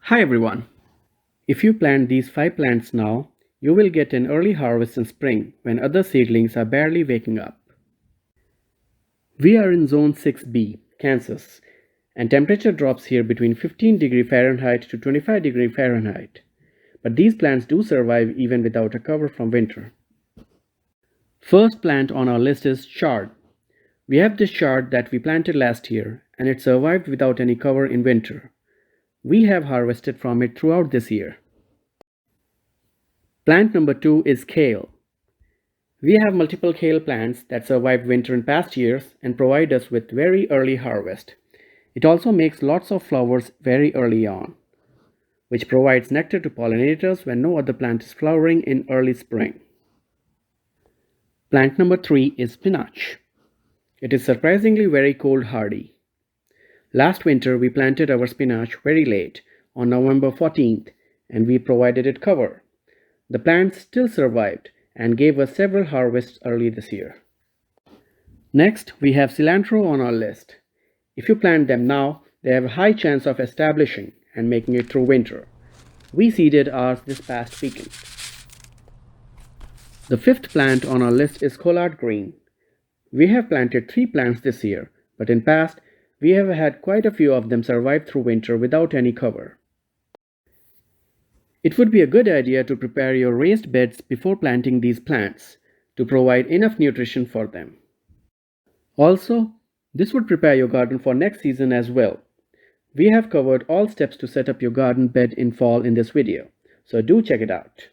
Hi everyone. If you plant these 5 plants now, you will get an early harvest in spring when other seedlings are barely waking up. We are in Zone 6B, Kansas, and temperature drops here between 15°F to 25°F. But these plants do survive even without a cover from winter. First plant on our list is chard. We have this chard that we planted last year and it survived without any cover in winter. We have harvested from it throughout this year. Plant number 2 is kale. We have multiple kale plants that survived winter in past years and provide us with very early harvest. It also makes lots of flowers very early on, which provides nectar to pollinators when no other plant is flowering in early spring. Plant number 3 is spinach. It is surprisingly very cold hardy. Last winter we planted our spinach very late, on November 14th, and we provided it cover. The plants still survived and gave us several harvests early this year. Next, we have cilantro on our list. If you plant them now, they have a high chance of establishing and making it through winter. We seeded ours this past weekend. The 5th plant on our list is collard green. We have planted 3 plants this year, but in past, we have had quite a few of them survive through winter without any cover. It would be a good idea to prepare your raised beds before planting these plants to provide enough nutrition for them. Also, this would prepare your garden for next season as well. We have covered all steps to set up your garden bed in fall in this video, so do check it out.